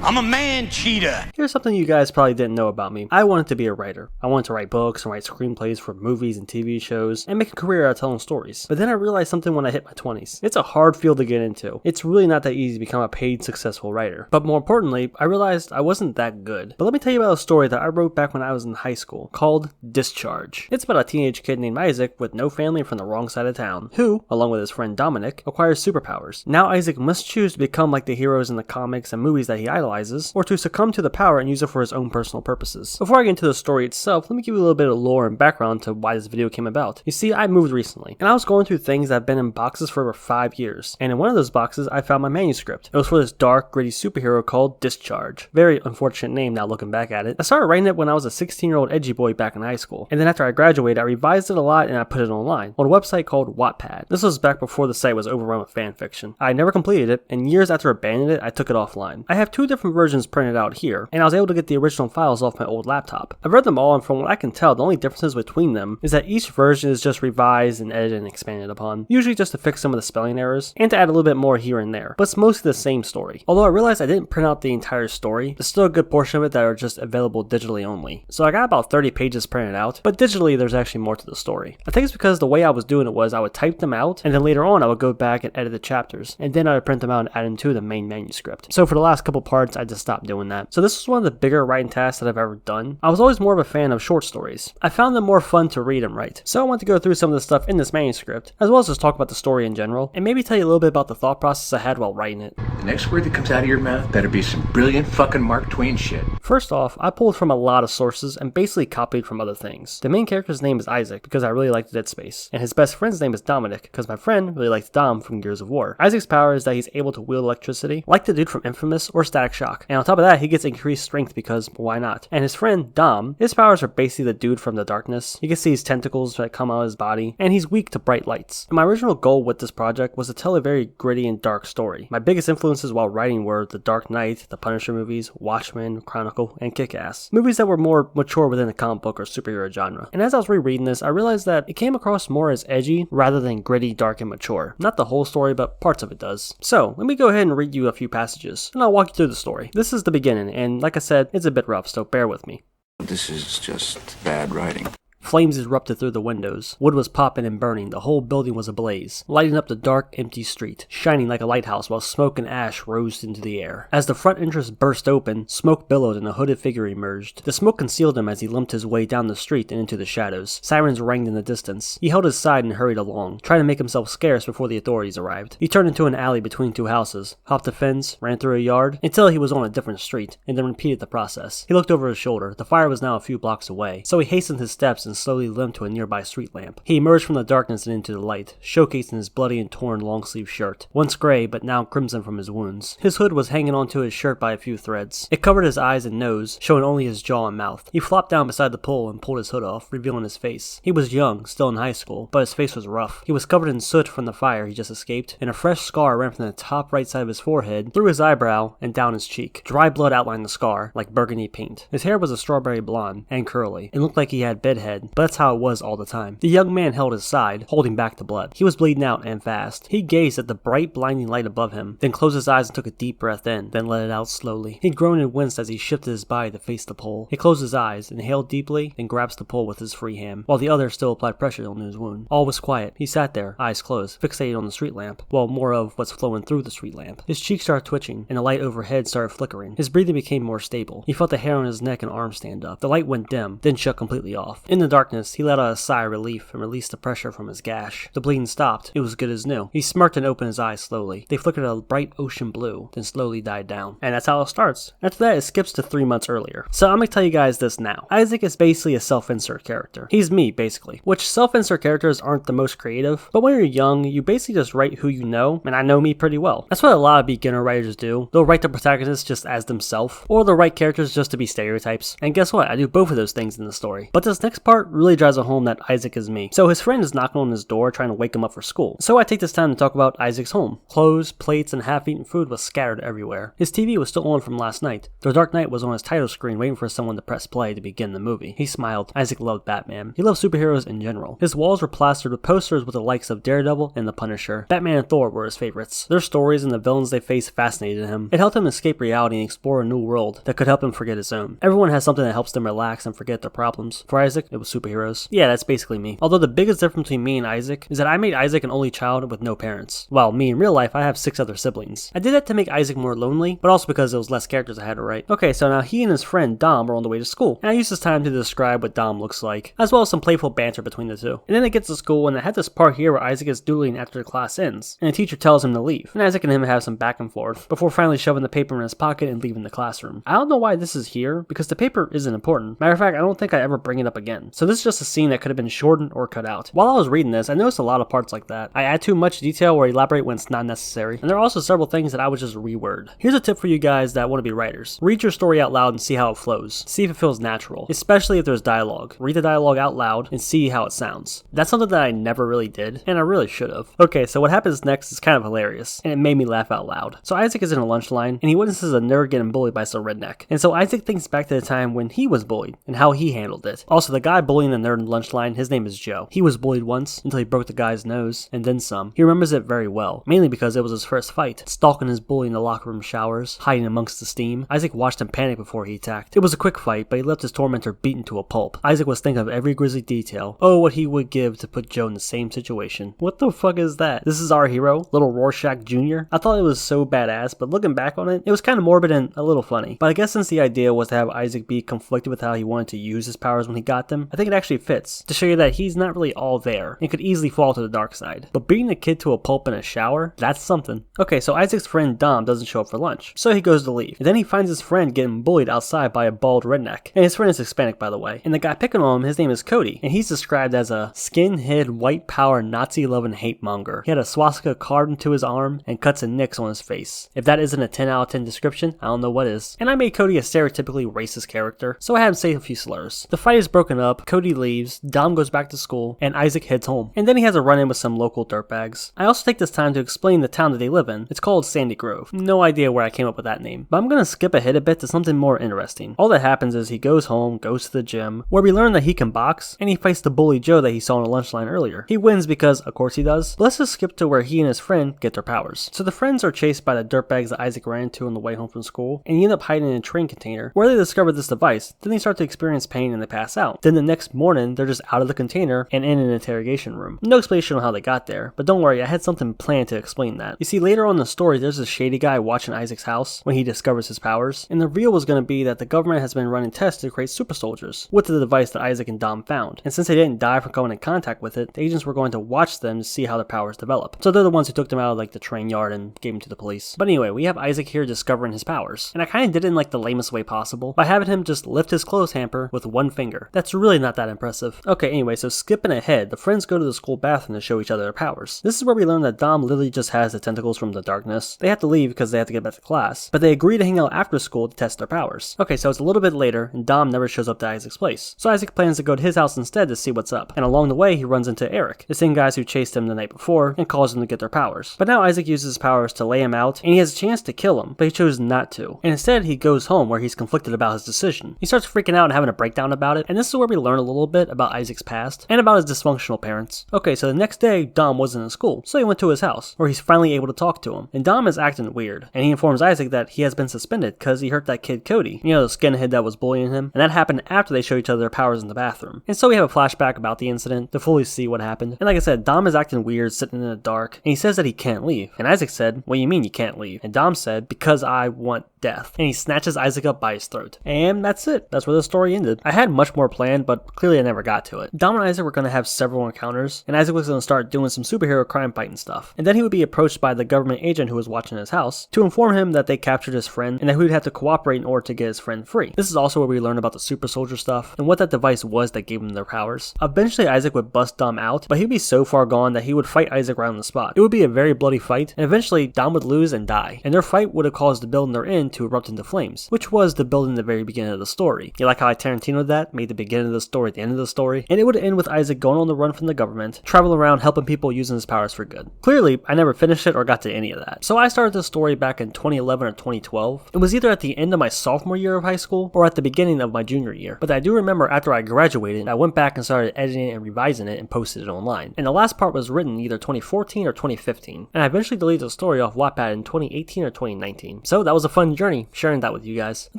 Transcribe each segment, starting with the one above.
I'm a man-cheater. Here's something you guys probably didn't know about me. I wanted to be a writer. I wanted to write books and write screenplays for movies and TV shows and make a career out of telling stories. But then I realized something when I hit my 20s. It's a hard field to get into. It's really not that easy to become a paid, successful writer. But more importantly, I realized I wasn't that good. But let me tell you about a story that I wrote back when I was in high school called Discharge. It's about a teenage kid named Isaac with no family from the wrong side of town, who, along with his friend Dominic, acquires superpowers. Now Isaac must choose to become like the heroes in the comics and movies that he idolizes, or to succumb to the power and use it for his own personal purposes. Before I get into the story itself, let me give you a little bit of lore and background to why this video came about. You see, I moved recently, and I was going through things that have been in boxes for over 5 years, and in one of those boxes I found my manuscript. It was for this dark, gritty superhero called Discharge. Very unfortunate name now looking back at it. I started writing it when I was a 16-year-old edgy boy back in high school, and then after I graduated I revised it a lot and I put it online on a website called Wattpad. This was back before the site was overrun with fanfiction. I never completed it, and years after abandoning it I took it offline. I have 2 different versions printed out here, and I was able to get the original files off my old laptop. I've read them all, and from what I can tell, the only differences between them is that each version is just revised and edited and expanded upon, usually just to fix some of the spelling errors, and to add a little bit more here and there, but it's mostly the same story. Although I realized I didn't print out the entire story, there's still a good portion of it that are just available digitally only. So I got about 30 pages printed out, but digitally there's actually more to the story. I think it's because the way I was doing it was I would type them out, and then later on I would go back and edit the chapters, and then I would print them out and add them to the main manuscript. So for the last couple parts I just stopped doing that. So this was one of the bigger writing tasks that I've ever done. I was always more of a fan of short stories. I found them more fun to read and write. So I want to go through some of the stuff in this manuscript, as well as just talk about the story in general, and maybe tell you a little bit about the thought process I had while writing it. The next word that comes out of your mouth better be some brilliant fucking Mark Twain shit. First off, I pulled from a lot of sources and basically copied from other things. The main character's name is Isaac because I really liked Dead Space, and his best friend's name is Dominic because my friend really liked Dom from Gears of War. Isaac's power is that he's able to wield electricity, like the dude from Infamous or Static Shock, and on top of that, he gets increased strength because why not? And his friend Dom, his powers are basically the dude from the darkness. You can see his tentacles that come out of his body, and he's weak to bright lights. And my original goal with this project was to tell a very gritty and dark story. My biggest influences while writing were The Dark Knight, the Punisher movies, Watchmen, Chronicle, and Kick-Ass. Movies that were more mature within the comic book or superhero genre. And as I was rereading this, I realized that it came across more as edgy rather than gritty, dark, and mature. Not the whole story, but parts of it does. So, let me go ahead and read you a few passages, and I'll walk you through the story. This is the beginning, and like I said, it's a bit rough, so bear with me. This is just bad writing. Flames erupted through the windows. Wood was popping and burning. The whole building was ablaze, lighting up the dark, empty street, shining like a lighthouse while smoke and ash rose into the air. As the front entrance burst open, smoke billowed and a hooded figure emerged. The smoke concealed him as he limped his way down the street and into the shadows. Sirens rang in the distance. He held his side and hurried along, trying to make himself scarce before the authorities arrived. He turned into an alley between 2 houses, hopped a fence, ran through a yard, until he was on a different street, and then repeated the process. He looked over his shoulder. The fire was now a few blocks away, so he hastened his steps and slowly limped to a nearby street lamp. He emerged from the darkness and into the light, showcasing his bloody and torn long-sleeve shirt, once gray but now crimson from his wounds. His hood was hanging onto his shirt by a few threads. It covered his eyes and nose, showing only his jaw and mouth. He flopped down beside the pole and pulled his hood off, revealing his face. He was young, still in high school, but his face was rough. He was covered in soot from the fire he just escaped, and a fresh scar ran from the top right side of his forehead, through his eyebrow, and down his cheek. Dry blood outlined the scar, like burgundy paint. His hair was a strawberry blonde, and curly. It looked like he had bedhead, but that's how it was all the time. The young man held his side, holding back the blood. He was bleeding out and fast. He gazed at the bright, blinding light above him, then closed his eyes and took a deep breath in, then let it out slowly. He groaned and winced as he shifted his body to face the pole. He closed his eyes, inhaled deeply, then grasped the pole with his free hand, while the other still applied pressure on his wound. All was quiet. He sat there, eyes closed, fixated on the street lamp, well, more of what's flowing through the street lamp. His cheeks started twitching, and the light overhead started flickering. His breathing became more stable. He felt the hair on his neck and arms stand up. The light went dim, then shut completely off. In the darkness, he let out a sigh of relief and released the pressure from his gash. The bleeding stopped. It was good as new. He smirked and opened his eyes slowly. They flickered a bright ocean blue, then slowly died down. And that's how it starts. After that, it skips to 3 months earlier. So I'm gonna tell you guys this now. Isaac is basically a self-insert character. He's me, basically. Which self-insert characters aren't the most creative, but when you're young, you basically just write who you know, and I know me pretty well. That's what a lot of beginner writers do. They'll write the protagonists just as themselves, or they'll write characters just to be stereotypes. And guess what? I do both of those things in the story. But this next part part really drives it home that Isaac is me. So his friend is knocking on his door trying to wake him up for school. So I take this time to talk about Isaac's home. Clothes, plates, and half-eaten food was scattered everywhere. His TV was still on from last night. The Dark Knight was on his title screen waiting for someone to press play to begin the movie. He smiled. Isaac loved Batman. He loved superheroes in general. His walls were plastered with posters with the likes of Daredevil and the Punisher. Batman and Thor were his favorites. Their stories and the villains they faced fascinated him. It helped him escape reality and explore a new world that could help him forget his own. Everyone has something that helps them relax and forget their problems. For Isaac, it was superheroes. Yeah, that's basically me. Although the biggest difference between me and Isaac is that I made Isaac an only child with no parents. While me in real life, I have 6 other siblings. I did that to make Isaac more lonely, but also because there was less characters I had to write. Okay, so now he and his friend Dom are on the way to school, and I use this time to describe what Dom looks like, as well as some playful banter between the two. And then they get to school, and I had this part here where Isaac is doodling after the class ends, and the teacher tells him to leave, and Isaac and him have some back and forth, before finally shoving the paper in his pocket and leaving the classroom. I don't know why this is here, because the paper isn't important. Matter of fact, I don't think I ever bring it up again. So this is just a scene that could have been shortened or cut out. While I was reading this, I noticed a lot of parts like that. I add too much detail or elaborate when it's not necessary, and there are also several things that I would just reword. Here's a tip for you guys that want to be writers. Read your story out loud and see how it flows. See if it feels natural, especially if there's dialogue. Read the dialogue out loud and see how it sounds. That's something that I never really did, and I really should have. Okay, so what happens next is kind of hilarious, and it made me laugh out loud. So Isaac is in a lunch line, and he witnesses a nerd getting bullied by some redneck. And so Isaac thinks back to the time when he was bullied, and how he handled it. Also, the guy bullying the nerd in the lunch line, his name is Joe. He was bullied once, until he broke the guy's nose, and then some. He remembers it very well, mainly because it was his first fight. Stalking his bully in the locker room showers, hiding amongst the steam. Isaac watched him panic before he attacked. It was a quick fight, but he left his tormentor beaten to a pulp. Isaac was thinking of every grisly detail. Oh, what he would give to put Joe in the same situation. What the fuck is that? This is our hero, little Rorschach Jr.? I thought it was so badass, but looking back on it, it was kind of morbid and a little funny. But I guess since the idea was to have Isaac be conflicted with how he wanted to use his powers when he got them, I think it actually fits, to show you that he's not really all there, and could easily fall to the dark side. But beating a kid to a pulp in a shower? That's something. Okay, so Isaac's friend Dom doesn't show up for lunch, so he goes to leave. And then he finds his friend getting bullied outside by a bald redneck. And his friend is Hispanic, by the way. And the guy picking on him, his name is Cody, and he's described as a skin-head, white power, Nazi-loving hate monger. He had a swastika carved into his arm and cuts and nicks on his face. If that isn't a 10 out of 10 description, I don't know what is. And I made Cody a stereotypically racist character, so I had him say a few slurs. The fight is broken up, Cody leaves, Dom goes back to school, and Isaac heads home. And then he has a run-in with some local dirtbags. I also take this time to explain the town that they live in. It's called Sandy Grove. No idea where I came up with that name, but I'm gonna skip ahead a bit to something more interesting. All that happens is he goes home, goes to the gym, where we learn that he can box, and he fights the bully Joe that he saw on the lunch line earlier. He wins because, of course he does, but let's just skip to where he and his friend get their powers. So the friends are chased by the dirtbags that Isaac ran into on the way home from school, and he end up hiding in a train container, where they discover this device. Then they start to experience pain and they pass out. Then the next morning, they're just out of the container and in an interrogation room. No explanation on how they got there, but don't worry, I had something planned to explain that. You see, later on in the story, there's a shady guy watching Isaac's house when he discovers his powers, and the reveal was going to be that the government has been running tests to create super soldiers with the device that Isaac and Dom found. And since they didn't die from coming in contact with it, the agents were going to watch them to see how their powers develop. So they're the ones who took them out of like the train yard and gave them to the police. But anyway, we have Isaac here discovering his powers, and I kind of did it in like the lamest way possible by having him just lift his clothes hamper with one finger. That's really not that impressive. Okay, anyway, so skipping ahead, the friends go to the school bathroom to show each other their powers. This is where we learn that Dom literally just has the tentacles from the darkness. They have to leave because they have to get back to class, but they agree to hang out after school to test their powers. Okay, so it's a little bit later, and Dom never shows up to Isaac's place. So Isaac plans to go to his house instead to see what's up, and along the way he runs into Eric, the same guys who chased him the night before, and calls them to get their powers. But now Isaac uses his powers to lay him out, and he has a chance to kill him, but he chose not to. And instead he goes home where he's conflicted about his decision. He starts freaking out and having a breakdown about it, and this is where we learn a little bit about Isaac's past, and about his dysfunctional parents. Okay, so the next day, Dom wasn't in school, so he went to his house, where he's finally able to talk to him. And Dom is acting weird, and he informs Isaac that he has been suspended because he hurt that kid Cody, you know, the skinhead that was bullying him, and that happened after they show each other their powers in the bathroom. And so we have a flashback about the incident to fully see what happened. And like I said, Dom is acting weird, sitting in the dark, and he says that he can't leave. And Isaac said, "What do you mean you can't leave?" And Dom said, "Because I want death." And he snatches Isaac up by his throat. And that's it. That's where the story ended. I had much more planned, but clearly I never got to it. Dom and Isaac were going to have several encounters, and Isaac was going to start doing some superhero crime fighting stuff. And then he would be approached by the government agent who was watching his house to inform him that they captured his friend and that he would have to cooperate in order to get his friend free. This is also where we learn about the super soldier stuff and what that device was that gave him their powers. Eventually Isaac would bust Dom out, but he'd be so far gone that he would fight Isaac right on the spot. It would be a very bloody fight, and eventually Dom would lose and die. And their fight would have caused the building they're in to erupt into flames, which was the building at the very beginning of the story. You like how I Tarantino'd that? Made the beginning of the story at the end of the story, and it would end with Isaac going on the run from the government, traveling around helping people using his powers for good. Clearly, I never finished it or got to any of that. So I started this story back in 2011 or 2012. It was either at the end of my sophomore year of high school or at the beginning of my junior year, but I do remember after I graduated, I went back and started editing it and revising it and posted it online. And the last part was written either 2014 or 2015, and I eventually deleted the story off Wattpad in 2018 or 2019. So that was a fun journey, sharing that with you guys. I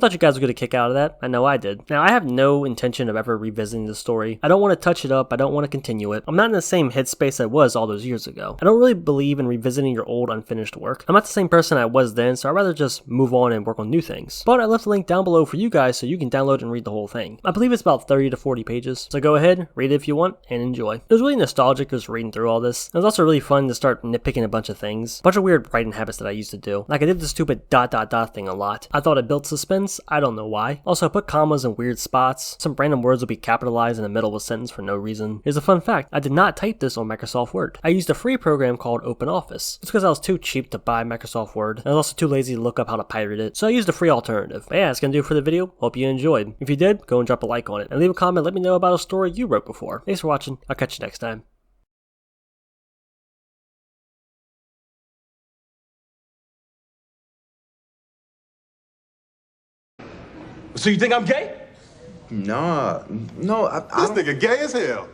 thought you guys would get a kick out of that. I know I did. Now, I have no intention of ever revisiting the story. I don't want to touch it up. I don't want to continue it. I'm not in the same headspace I was all those years ago. I don't really believe in revisiting your old unfinished work. I'm not the same person I was then, so I'd rather just move on and work on new things. But I left a link down below for you guys so you can download and read the whole thing. I believe it's about 30 to 40 pages. So go ahead, read it if you want, and enjoy. It was really nostalgic just reading through all this. It was also really fun to start nitpicking a bunch of things. A bunch of weird writing habits that I used to do. Like I did the stupid ... thing a lot. I thought it built suspense. I don't know why. Also, I put commas in weird spots. Some random words would be capitalized in the middle of a sentence for no reason. Here's a fun fact. I did not type this on Microsoft Word. I used a free program called OpenOffice. It's because I was too cheap to buy Microsoft Word, and I was also too lazy to look up how to pirate it, so I used a free alternative. But yeah, that's gonna do it for the video. Hope you enjoyed. If you did, go and drop a like on it, and leave a comment, let me know about a story you wrote before. Thanks for watching. I'll catch you next time. So you think I'm gay? No, I This nigga gay as hell.